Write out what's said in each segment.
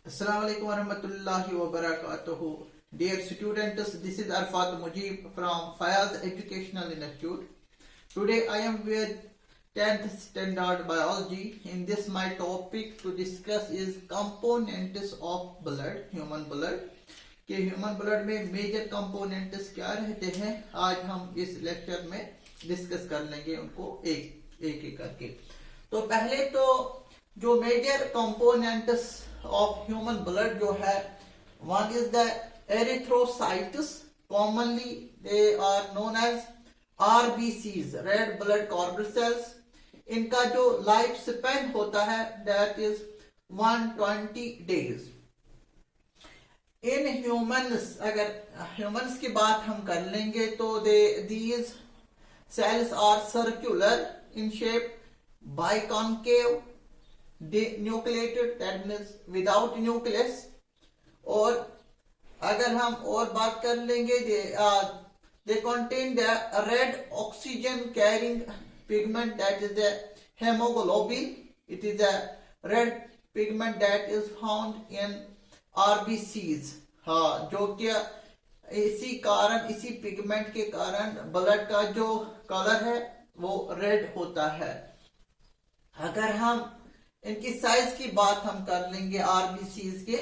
Assalamu alaikum warahmatullahi wabarakatuh. Dear students, this is Arfat Mujib from Fayaz Educational Institute. Today I am with 10th standard biology. In this my topic to discuss is components of blood, human blood. कि human blood में major components क्या रहते हैं, आज हम इस lecture में discuss कर लेंगे उनको एक एक करके। तो पहले तो जो major components of human blood जो है, one is the erythrocytes, commonly they are known as RBCs, red blood corpuscles. इनका जो लाइफ स्पेन होता है that is 120 days. In humans, अगर ह्यूमन्स की बात हम कर लेंगे तो these cells are circular in shape, biconcave, nucleated, that means without nucleus. और अगर हम और बात कर लेंगे, they contain the red oxygen carrying pigment that is the haemoglobin. It is the red pigment that is found in RBCs. हाँ, जो कि इसी पिगमेंट के कारण ब्लड का जो कलर है वो रेड होता है। अगर हम इनकी साइज की बात हम कर लेंगे आरबीसीज के,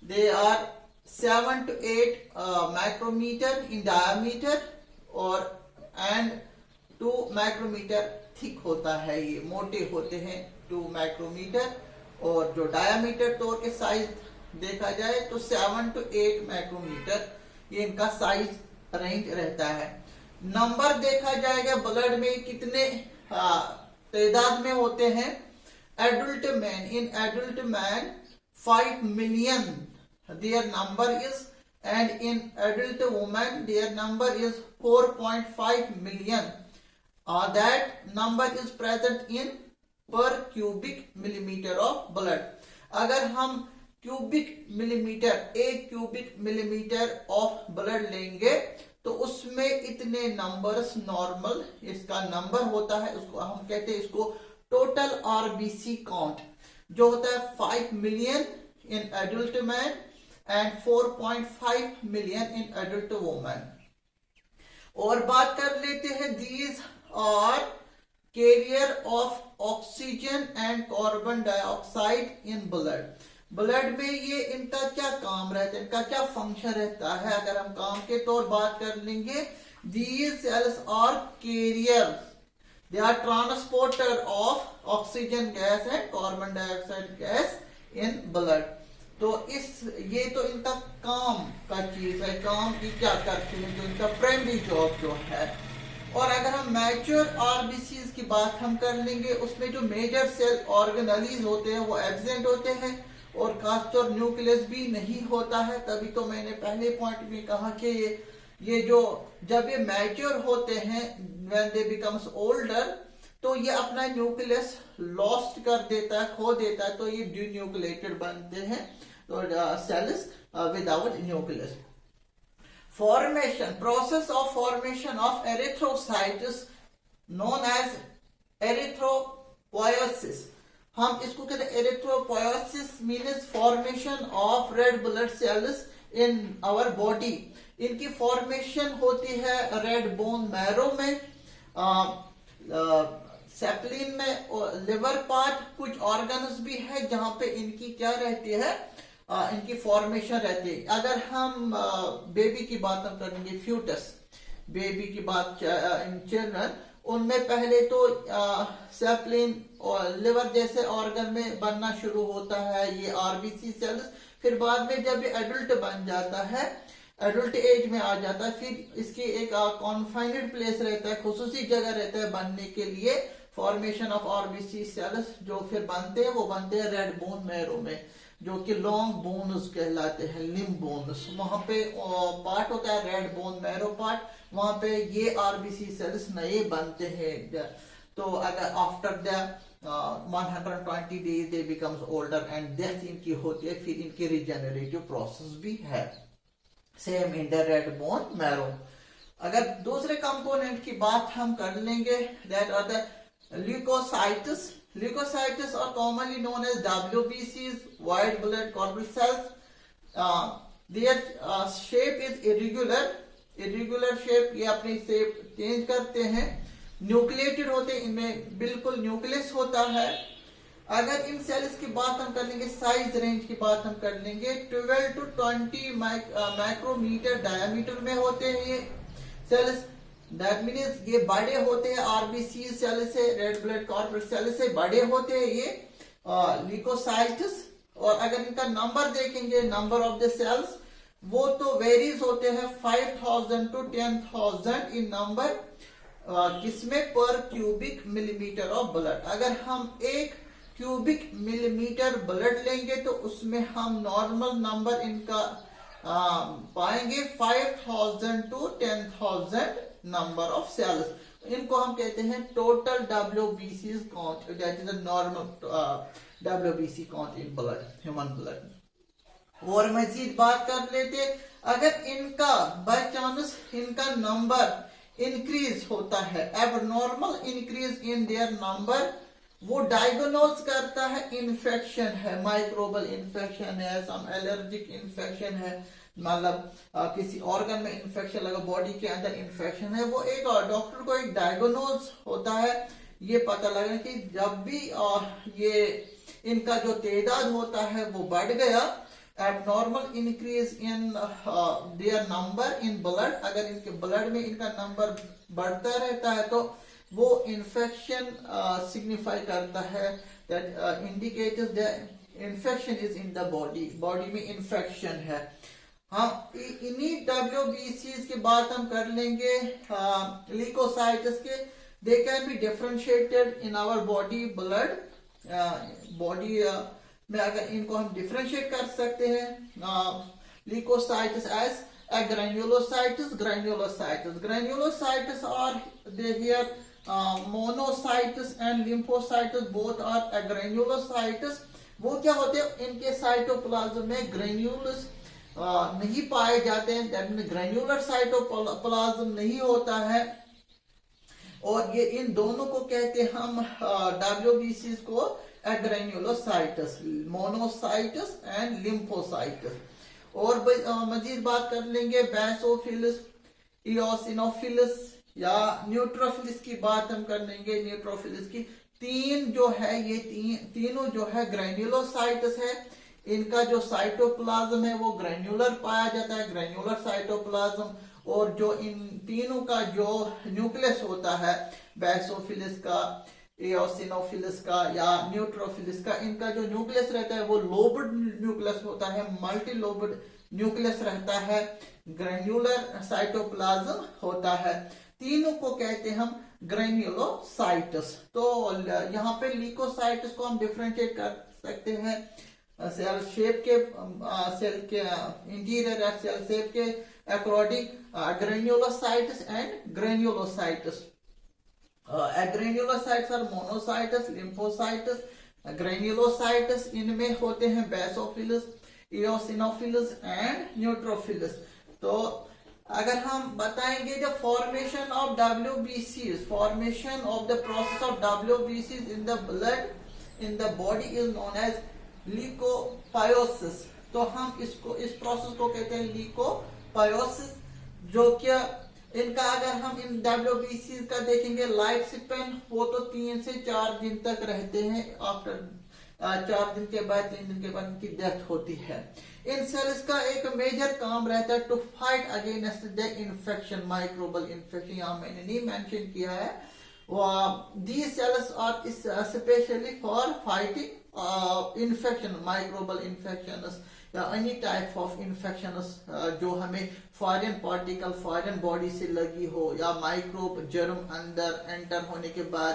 they are 7 to 8 micrometre in diameter और एंड 2 माइक्रोमीटर थिक होता है। ये मोटे होते हैं 2 माइक्रोमीटर, और जो डायमीटर तौर के साइज देखा जाए तो 7 to 8 माइक्रोमीटर ये इनका साइज रेंज रहता है। नंबर देखा जाएगा ब्लड में कितने तादाद में होते हैं। Adult man, in adult man 5 million their number is, and in adult women their number is 4.5 million. That number is present in per cubic millimetre of blood. अगर हम cubic millimetre, 1 cubic millimetre of blood लेंगे तो उसमें इतने numbers normal इसका number होता है। उसको हम कहते हैं, इसको टोटल आरबीसी काउंट जो होता है 5 million in adult man and 4.5 million in adult women. और बात कर लेते हैं, these are carrier of oxygen and carbon dioxide in blood. Blood में ये इनका क्या काम रहता है, इनका क्या फंक्शन रहता है। अगर हम काम के तौर बात कर लेंगे, these cells are carrier, they are transporter of oxygen gas and carbon dioxide gas in blood. तो ये तो इनका काम का चीज है, काम की क्या करते हैं, जो इनका प्राइमरी जॉब जो है। और अगर हम मैच्योर आरबीसीज की बात हम कर लेंगे, उसमें जो मेजर सेल ऑर्गेनेलीज होते हैं वो एब्सेंट होते हैं, और खासतौर न्यूक्लियस भी नहीं होता है। तभी तो मैंने पहले पॉइंट में कहा कि ये जो जब ये मैच्योर होते हैं, व्हेन दे बिकम्स ओल्डर, तो ये अपना न्यूक्लियस लॉस्ट कर देता है, खो देता है, तो ये डीन्यूक्लिएटेड बनते हैं, तो cells without nucleus. Formation, process of formation of erythrocytes known as erythropoiesis. हम इसको कहते हैं erythropoiesis, means formation of red blood cells in our body. इनकी फॉर्मेशन होती है रेड बोन मैरो में, सेप्लिन में, और लिवर पार्ट, कुछ ऑर्गन्स भी है जहां पे इनकी क्या रहती है, इनकी फॉर्मेशन रहती है। अगर हम बेबी की बात हम करेंगे, फ्यूटस बेबी की बात, इन चिल्ड्रन, उनमें पहले तो सेप्लिन और लिवर जैसे ऑर्गन में बनना शुरू होता है ये आरबीसी सेल्स। फिर बाद में जब ये एडल्ट बन जाता है, एडल्ट एज में आ जाता है, फिर इसकी एक कॉन्फाइनेड प्लेस रहता है, खुसूसी जगह रहता है बनने के लिए। फॉर्मेशन ऑफ आरबीसी सेल्स जो फिर बनते हैं वो बनते हैं रेड बोन मैरो में, जो कि लॉन्ग बोन्स कहलाते हैं, लिम्ब बोन्स। वहां पे पार्ट होता है रेड बोन मैरो पार्ट, वहां पे ये आरबीसी सेल्स नए बनते हैं। तो अगर after the 120 days they becomes older and death इनकी होती है, फिर इनकी रिजेनरेटिव प्रोसेस भी है, same in the red bone marrow. अगर दूसरे कंपोनेंट की बात हम कर लेंगे, that are the leukocytes, Leukocytes are commonly known as WBCs, white blood corpuscle cells. Their shape is irregular. Irregular shape, ये अपनी शेप चेंज करते हैं. न्यूक्लिएटेड होते हैं, इनमें बिल्कुल न्यूक्लियस होता है. अगर इन सेल्स की बात हम कर लेंगे, साइज रेंज की बात हम कर लेंगे, 12 to 20 माइक्रोमीटर डायमीटर में होते हैं ये सेल्स. दैट मीन्स ये बड़े होते हैं आरबीसी सेल से, रेड ब्लड कॉर्पस्कल सेल से बड़े होते हैं ये ल्यूकोसाइट्स. और अगर इनका नंबर देखेंगे, नंबर ऑफ द सेल्स, वो तो वेरीज होते हैं 5000 to 10,000 इन नंबर. किसमें? पर क्यूबिक मिलीमीटर ऑफ ब्लड. अगर हम 1 क्यूबिक मिलीमीटर ब्लड लेंगे तो उसमें हम नॉर्मल नंबर इनका पाएंगे 5000 to 10,000 नंबर ऑफ सेल्स. इनको हम कहते हैं total WBC count, that is a normal WBC count in blood, human blood. और मजीद बात कर लेते, अगर इनका बाय चांस इनका नंबर इंक्रीज होता है, abnormal increase in their number, वो डायग्नोज करता है इन्फेक्शन है, माइक्रोबल इन्फेक्शन है, सम एलर्जिक इन्फेक्शन है, मतलब किसी ऑर्गन में इन्फेक्शन लगा, बॉडी के अंदर इन्फेक्शन है. वो एक डॉक्टर को एक डायग्नोज होता है, ये पता लगा कि जब भी ये इनका जो तादाद होता है वो बढ़ गया, abnormal increase in their number in blood, अगर इनके ब्लड में इनका नंबर बढ़ता रहता है तो वो इन्फेक्शन सिग्निफाई करता है, that indicates that infection is in the body, body में इन्फेक्शन है. हाँ, इन्हीं WBCs की बात हम कर लेंगे ल्यूकोसाइट्स के. They can be differentiated in our body blood. Body में अगर इनको हम डिफरेंशिएट कर सकते हैं leukocytes as granulocytes. Granulocytes are they here monocytes and lymphocytes both are granulocytes. वो क्या होते हैं, इनके साइटोप्लाज्म में ग्रेन्यूल्स नहीं पाए जाते हैं, ग्रेन्यूलर साइटोप्लाज्म नहीं होता है. और ये इन दोनों को कहते हैं हम WBCs को ग्रेन्यूलोसाइट्स, मोनोसाइट्स एंड लिम्फोसाइट्स. और मजीद बात कर लेंगे बेसोफिलिस, इओसिनोफिलिस या न्यूट्रोफिलिस की बात हम कर लेंगे. न्यूट्रोफिलिस की तीन जो है, ये तीनों जो है ग्रेन्युलोसाइट्स है. इनका जो साइटोप्लाज्म है वो ग्रेन्युलर पाया जाता है, ग्रेन्युलर साइटोप्लाज्म. और जो इन तीनों का जो न्यूक्लियस होता है, बेसोफिलिस का, एओसिनोफिलिस का या न्यूट्रोफिलिस का, इनका जो न्यूक्लियस रहता है वो लोब्ड न्यूक्लियस होता है, मल्टी लोब्ड न्यूक्लियस रहता है, ग्रेन्युलर साइटोप्लाज्म होता है. तीनों को कहते हैं हम ग्रेन्युलोसाइट्स. तो यहाँ पे ल्यूकोसाइट्स को हम डिफरेंशिएट कर सकते हैं सेल शेप के, सेल के इंटीरियर सेल शेप के according, granulocytes and granulocytes. granulocytes are monocytes, lymphocytes. Granulocytes इनमें होते हैं बेसोफिलिस, इओसिनोफिलिस एंड न्यूट्रोफिलिस. तो अगर हम बताएंगे the formation of WBCs, formation of the process of WBCs in the blood in the body is known as leucopoiesis. तो हम इसको, इस प्रोसेस को कहते हैं ल्यूकोपायोसिस. जो क्या इनका अगर हम इन WBCs का देखेंगे लाइफ स्पेन, वो तो 3 से 4 दिन तक रहते हैं. आफ्टर 4 दिन के बाद, 3 दिन के बाद इनकी डेथ होती है. इन सेल्स का एक मेजर काम रहता है to fight against the infection, microbial infection. यहाँ मैंने नहीं मेंशन किया है. These cells are specially for fighting infection, microbial infection या एनी टाइप ऑफ इन्फेक्शन जो हमें फॉरेन पार्टिकल, फॉरेन बॉडी से लगी हो, या माइक्रोब जर्म अंदर एंटर होने के बाद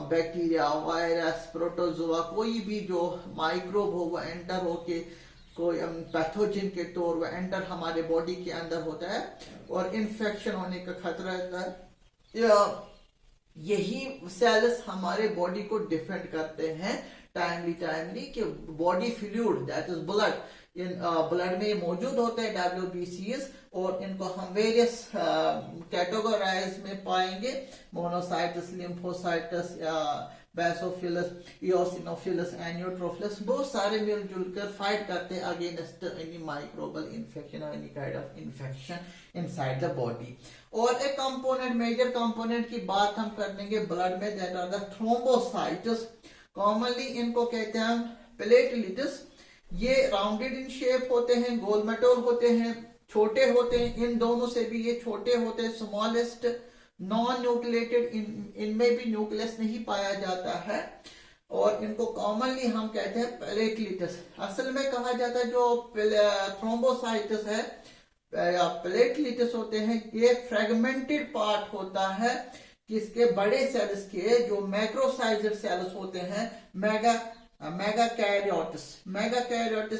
बैक्टीरिया, वायरस, प्रोटोजोआ, कोई भी जो माइक्रोब हो वो एंटर होके कोई पैथोजन के तौर पर एंटर हमारे बॉडी के अंदर होता है और इन्फेक्शन होने का खतरा रहता है. यही सेल्स हमारे बॉडी को डिफेंड करते हैं टाइमली कि body fluid that is blood, in blood में मौजूद होते हैं WBCs. और इनको हम वेरियस कैटेगराइज में पाएंगे, मोनोसाइट्स, लिम्फोसाइट्स या बेसोफिलस, इओसिनोफिलस एंड न्यूट्रोफिलस, बहुत सारे मिलजुल कर फाइट करते हैं अगेंस्ट एनी माइक्रोबल इन्फेक्शन और any kind of infection inside the body. और एक कंपोनेंट, मेजर कंपोनेंट की बात हम कर लेंगे ब्लड में, that are the thrombocytes. Commonly इनको कहते हैं हम प्लेटलेट्स। ये राउंडेड इन शेप होते हैं, गोलमटोल होते हैं, छोटे होते हैं, इन दोनों से भी ये छोटे होते हैं, स्मॉलेस्ट, नॉन न्यूक्लिएटेड, इनमें भी न्यूक्लियस नहीं पाया जाता है और इनको कॉमनली हम कहते हैं प्लेटलेट्स। असल में कहा जाता है जो थ्रोम्बोसाइट्स है या प्लेटलेट्स होते हैं, ये फ्रेगमेंटेड पार्ट होता है किसके, बड़े सेल्स के, जो मैक्रोसाइज्ड सेल्स होते हैं, मेगाकैरियोट्स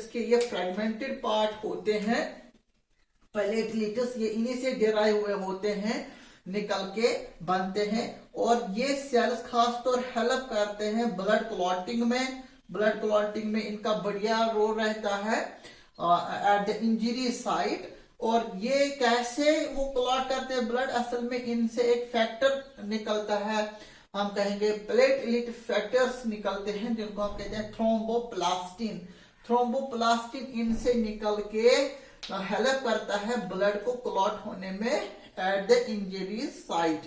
के ये फ्रेगमेंटेड पार्ट होते हैं प्लेटलेट्स। ये इन्हीं से डिराइव हुए होते हैं, निकल के बनते हैं और ये सेल्स खासतौर हेल्प करते हैं ब्लड क्लॉटिंग में। ब्लड क्लॉटिंग में इनका बढ़िया रोल रहता है एट द इंजरी साइट। और ये कैसे वो क्लॉट करते हैं ब्लड, असल में इनसे एक फैक्टर निकलता है, हम कहेंगे प्लेटलेट फैक्टर्स निकलते हैं, जिनको हम कहते हैं थ्रोम्बोप्लास्टिन। थ्रोम्बोप्लास्टिन इनसे निकल के हेल्प करता है ब्लड को क्लॉट होने में एट द इंजरी साइट।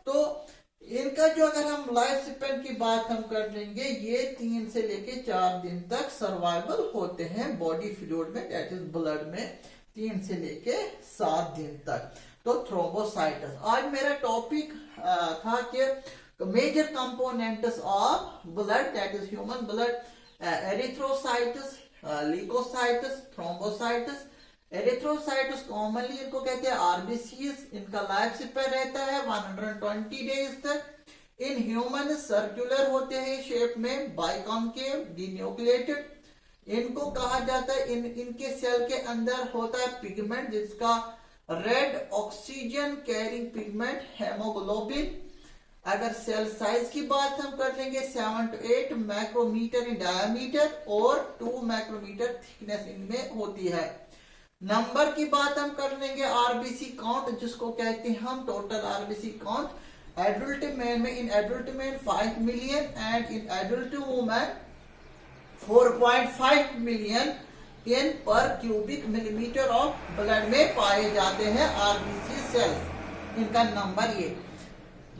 तो इनका जो अगर हम लाइफ स्पेन की बात हम कर लेंगे, ये 3 से लेके 4 दिन तक सर्वाइवल होते हैं बॉडी फ्लूइड में, दैट इज ब्लड में, 3 से लेके 7 दिन तक। तो थ्रोम्बोसाइट्स आज मेरा टॉपिक था कि major components of blood, that is human blood, erythrocytes, leukocytes, thrombocytes. Erythrocytes commonly इनको कहते हैं आरबीसीज। इनका लाइफ स्पैन रहता है 120 डेज तक। इन ह्यूमन सर्कुलर होते हैं शेप में, बाइकॉन्केव, डिन्यूक्लिएटेड। इनको कहा जाता है, इनके सेल के अंदर होता है पिगमेंट जिसका red oxygen carrying pigment haemoglobin. अगर सेल साइज की बात हम कर लेंगे, 7 to 8 माइक्रोमीटर इन डायमीटर और 2 माइक्रोमीटर थिकनेस इनमें होती है। नंबर की बात हम कर लेंगे, आरबीसी काउंट जिसको कहते हैं हम total RBC count. Adult man में, in adult man 5 million and in adult women 4.5 million in per cubic millimetre of blood में पाए जाते हैं आरबीसी सेल्स। इनका नंबर ये,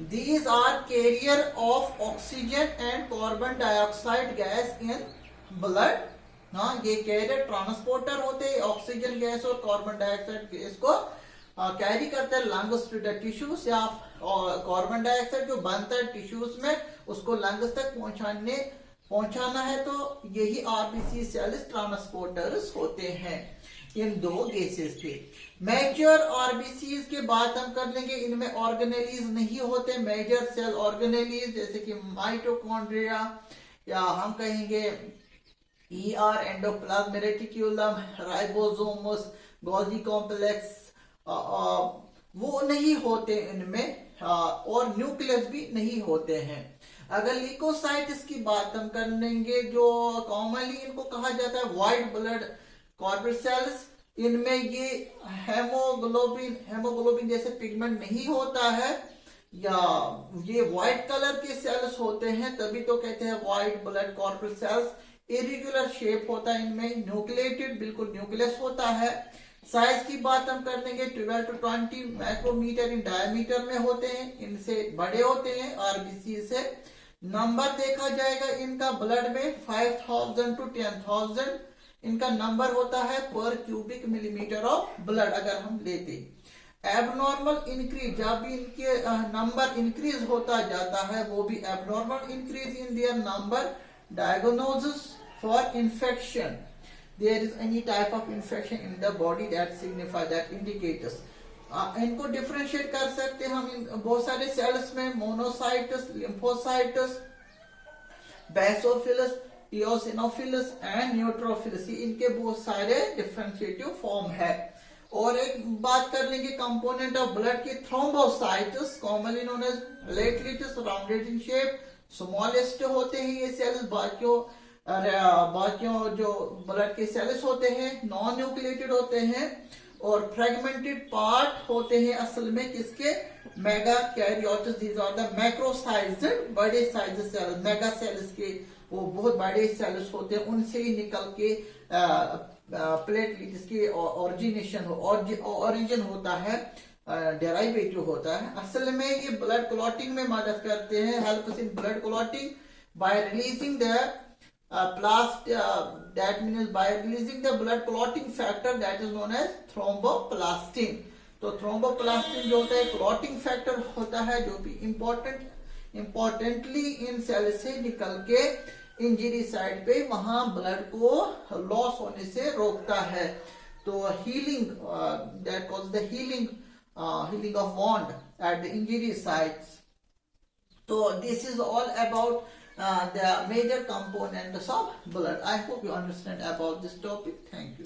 these are carrier of oxygen and carbon dioxide gas in blood. हाँ, ये carrier transporter होते हैं, ऑक्सीजन गैस और कार्बन डाइऑक्साइड गैस को कैरी करते हैं लंग्स टू द टिश्यूज, या कार्बन डाइऑक्साइड जो बनता है टिश्यूज में उसको लंग्स तक पहुंचाना है, तो यही आरबीसी सेल्स ट्रांसपोर्टर्स होते हैं इन 2 गैसेस के। मेजर आरबीसीज के बात हम कर लेंगे, इनमें ऑर्गेनेलीज नहीं होते, मेजर सेल ऑर्गेनेलीज जैसे कि माइटोकॉन्ड्रिया, या हम कहेंगे ER, endoplasm reticulum, ribosomes, Golgi complex, वो नहीं होते इनमें, और न्यूक्लियस भी नहीं होते हैं। अगर ल्यूकोसाइट्स की बात हम कर लेंगे, जो कॉमनली इनको कहा जाता है व्हाइट ब्लड कॉर्पसेल्स, इनमें ये हेमोग्लोबिन जैसे पिगमेंट नहीं होता है, या ये व्हाइट कलर के सेल्स होते हैं, तभी तो कहते हैं white blood corpuscles. Irregular shape होता है इनमें, न्यूक्लिएटेड, बिल्कुल न्यूक्लियस होता है। साइज की बात हम कर लेंगे, 12 to 20 माइक्रोमीटर इन डायमीटर में होते हैं, इनसे बड़े होते हैं आरबीसी से। नंबर देखा जाएगा इनका ब्लड में 5000 to 10,000 इनका नंबर होता है पर क्यूबिक मिलीमीटर ऑफ ब्लड अगर हम लेते। एबनॉर्मल इंक्रीज, जब भी इनके नंबर इंक्रीज होता जाता है, वो भी abnormal increase in their number. Diagnosis for infection, there is any type of infection in the body that signify, that indicators। इनको डिफरेंशिएट कर सकते हैं हम बहुत सारे सेल्स में, मोनोसाइट्स, लिम्फोसाइट्स, बेसोफिलस, इओसिनोफिलस एंड न्यूट्रोफिलस, इनके बहुत सारे डिफरेंशिएटिव फॉर्म है। और एक बात कर लेंगे कंपोनेंट ऑफ ब्लड की, thrombocytes commonly known as platelets, rounded in shape, smallest होते हैं ये सेल्स, बाकियों जो ब्लड के सेल्स होते हैं नॉन न्यूक्लिएटेड होते हैं। और फ्रेगमेंटेड पार्ट होते हैं असल में किसके, mega karyotes, these are the macrosized, बड़े साइज सेल, मेगा सेल्स के वो बहुत बड़े सेल्स होते हैं, उनसे ही निकल के प्लेटलेट्स की ओरिजिनेशन ओरिजिन होता है, डेराइवेटिव होता है। असल में ये ब्लड क्लॉटिंग में मदद करते हैं, helps in blood clotting bye releasing the that means by releasing the blood clotting factor that is known as thromboplastin। तो थ्रोम्बोप्लास्टिन जो होता है क्लॉटिंग फैक्टर होता है जो भी इम्पोर्टेंटली इन सेल से निकल के इंजरी साइड पे वहां ब्लड को लॉस होने से रोकता है। तो healing that cause the healing of wound at the injury sites. तो this is all about the major components of blood. I hope you understand about this topic. Thank you.